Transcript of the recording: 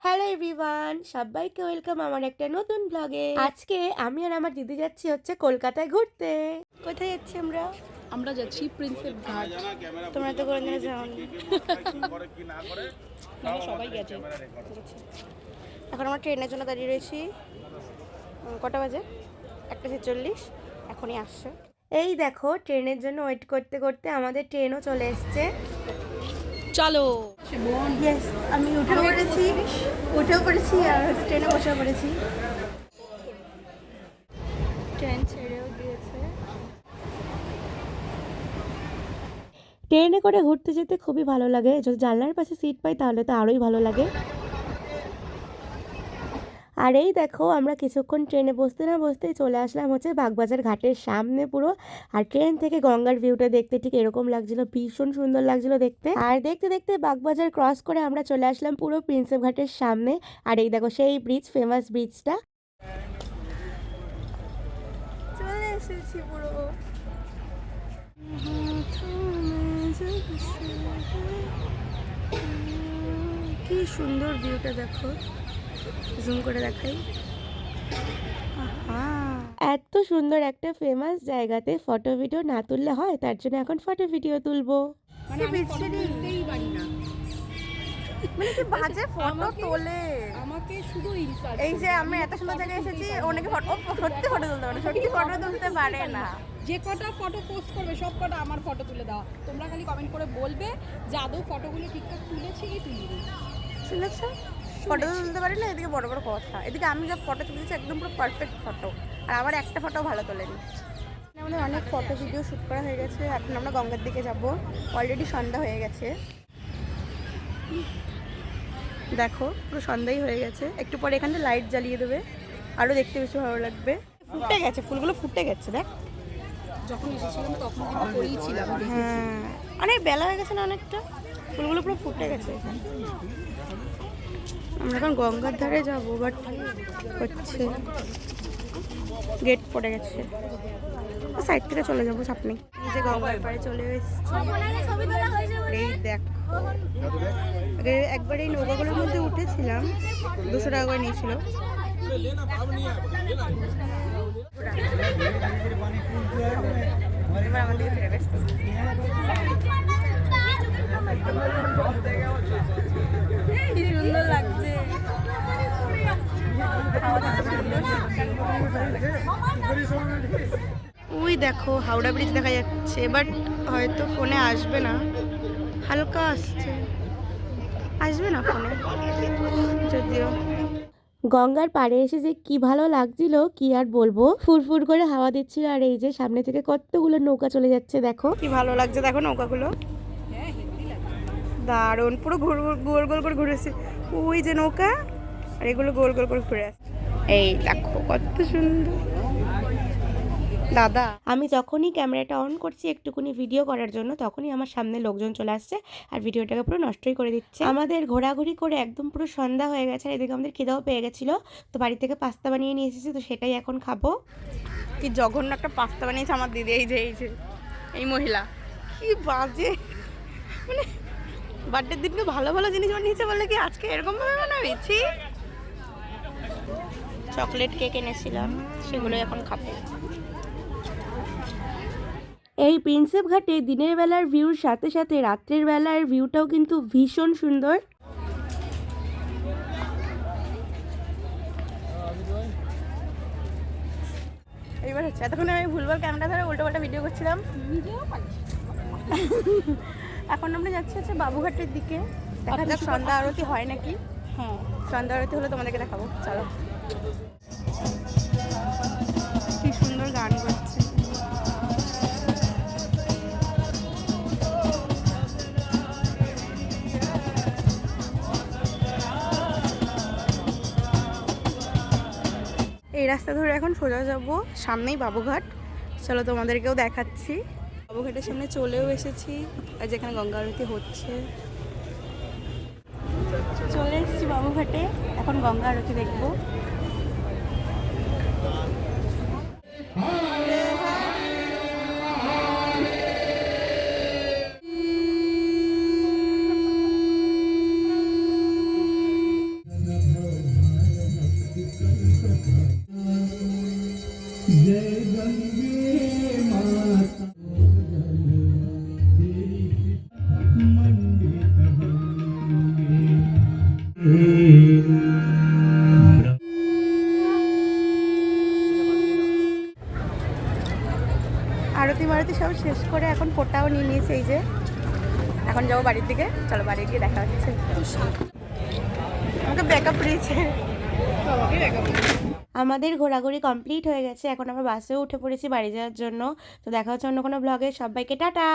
Hello everyone, সবাইকে welcome আমার একটা নতুন ব্লগে। আজকে আমি আর আমার দিদি যাচ্ছি হচ্ছে কলকাতায় ঘুরতে। কোথায় যাচ্ছি আমরা? আমরা যাচ্ছি প্রিন্সেপ ঘাট। তোমরা তো কোনোদিনও যাওনি। মানে সবাই গেছে। এখন আমরা ট্রেনের জন্য দাঁড়িয়ে রয়েছি। কটা বাজে? 1:46। এখনই আসছে। এই দেখো, ট্রেনের জন্য ওয়েট করতে করতে আমাদের ট্রেনও চলে এসছে। চলো। ইয়েস, আমি উঠেও পড়েছি আর ট্রেনে বসেও পড়েছি। ট্রেন ছেড়েও দিয়েছে। ট্রেনে করে ঘুরতে যেতে খুবই ভালো লাগে। যদি জানলার পাশে সিট পাই তাহলে তো আরোই ভালো লাগে। আর এই দেখো, আমরা কিছুক্ষণ ট্রেনে বসতে না বসতেই চলে আসলাম হচ্ছে বাগবাজার ঘাটের সামনে পুরো। আর ট্রেন থেকে গঙ্গার ভিউটা দেখতে ঠিক এরকম লাগছিল, ভীষণ সুন্দর লাগছিল দেখতে। আর দেখতে দেখতে বাগবাজার ক্রস করে আমরা চলে আসলাম পুরো প্রিন্সেপ ঘাটের সামনে। আর এই দেখো সেই ব্রিজ, ফেমাস ব্রিজটা। চলে এসেছি পুরো। কি সুন্দর ভিউটা দেখো, জুম করে দেখাই। এত সুন্দর একটা ফেমাস জায়গাতে ফটো ভিডিও না তুললে হয়, তার জন্য এখন ফটো ভিডিও তুলবো। মানে আমি ফটো তুলতেই পারি না। মানে কি বাজে ফটো তোলে। আমাকে শুধু ইনসার্ট। এই যে আমরা এত সুন্দর জায়গায় এসেছি, অনেকে সত্যি ফটো তুলতে পারে, সত্যি ফটো তুলতে পারে না। যে কটা ফটো পোস্ট করবে সব কটা আমার ফটো তুলে দাও। তোমরা খালি কমেন্ট করে বলবে যে আদৌ ফটোগুলো ঠিকঠাক তুলেছি কি তুলিনি। শুনেছো? ফটো তুলতে পারি না, এদিকে বড় বড় কথা। এদিকে আমি যা ফটো তুলেছি একদম পুরো পারফেক্ট ফটো, আর আবার একটা ফটো ভালো তোলেনি। আমাদের অনেক ফটো ভিডিও শ্যুট করা হয়ে গেছে। এখন আমরা গঙ্গার দিকে যাব। অলরেডি সন্ধ্যা হয়ে গেছে, দেখো পুরো সন্ধ্যাই হয়ে গেছে। একটু পরে এখানে লাইট জ্বালিয়ে দেবে, আরও দেখতে বেশি ভালো লাগবে। ফুটে গেছে, ফুলগুলো ফুটে গেছে দেখ। যখন এসেছিলাম তখন কিন্তু করিয়েছিলাম। হ্যাঁ, অনেক বেলা হয়ে গেছে না অনেকটা, ফুলগুলো পুরো ফুটে গেছে। আমরা এখন গঙ্গার ধারে যাবো, বাট হচ্ছে গেট পড়ে গেছে। সাইড থেকে চলে যাবো, চাপ নেই। এই যে গঙ্গার পাড়ে চলে এসেছি। এই দেখ, আগে একবার এই নৌকাগুলোর মধ্যে উঠেছিলাম, 200 টাকা করে নিয়েছিল। এবার আমাদের ফিরে আসতে কি সুন্দর লাগছে। ওই দেখো হাওড়া ব্রিজ দেখা যাচ্ছে, বাট হয়তো ফোনে আসবে না, হালকা আসবে না ফোনে যদিও। গঙ্গার পাড়ে এসে যে কি ভালো লাগছিল কি আর বলবো, ফুরফুর করে হাওয়া দিচ্ছিল। আর এই যে সামনে থেকে কতগুলো নৌকা চলে যাচ্ছে, দেখো কি ভালো লাগছে। দেখো নৌকাগুলো দারুণ, পুরো গোল গোল করে ঘুরেছে। ওই যে নৌকা, আর এগুলো গোল গোল করে ঘুরে আসছে। এই দেখো কত সুন্দর। দাদা, আমি যখনই ক্যামেরাটা অন করছি একটুকুনি ভিডিও করার জন্য, তখনই আমার সামনে লোকজন চলে আসছে আর ভিডিওটাকে পুরো নষ্টই করে দিচ্ছে। আমাদের ঘোরাঘুরি করে একদম পুরো সন্ধ্যা হয়ে গেছে। আর এদিকে আমাদের খিদাও পেয়ে গেছিলো, তো বাড়ি থেকে পাস্তা বানিয়ে নিয়ে এসেছি, তো সেটাই এখন খাবো। কি জঘন্য একটা পাস্তা বানিয়েছে আমার দিদি। এই মহিলা কি বাজে, মানে বার্থডের দিনকে ভালো ভালো জিনিস বানিয়েছে বলে কি আজকে এরকম ভাবে বানাবেছি। চকলেট কেক এনেছিলাম, সেগুলো এখন খাবো। এই প্রিন্সেপ ঘাটে দিনের বেলার ভিউর সাথে সাথে রাত্রের বেলার ভিউটাও কিন্তু ভীষণ সুন্দর। এইবার হচ্ছে, এতক্ষণ আমি ভুলভাল ক্যামেরা ধরে উল্টো পাল্টা ভিডিও করছিলাম। এখন আমরা যাচ্ছি হচ্ছে বাবুঘাটের দিকে। দেখা যাক সন্ধ্যা আরতি হয় নাকি। হ্যাঁ, সন্ধ্যা আরতি হলে তোমাদেরকে দেখাবো, চলো। কি সুন্দর গান করছে। এই রাস্তা ধরে এখন সোজা যাব, সামনেই বাবুঘাট। চলো তোমাদেরকেও দেখাচ্ছি। বাবুঘাটের সামনে চলেও এসেছি, আর যেখানে গঙ্গা আরতি হচ্ছে। চলে এসেছি বাবুঘাটে, এখন গঙ্গা আরতি দেখবো। আরতি মারতি সব শেষ করে এখন ফোটাও নিয়ে নিয়েছে। এই যে এখন যাবো বাড়ির দিকে, চলো বাড়ি গিয়ে দেখা হচ্ছে। আমাকে ব্যাকআপ দিয়েছে। আমাদের ঘোরাঘুরি কমপ্লিট হয়ে গেছে, এখন আমরা বাসেও উঠে পড়েছি বাড়ি যাওয়ার জন্য। তো দেখা হচ্ছে অন্য কোনো ব্লগে, সবাইকে টাটা।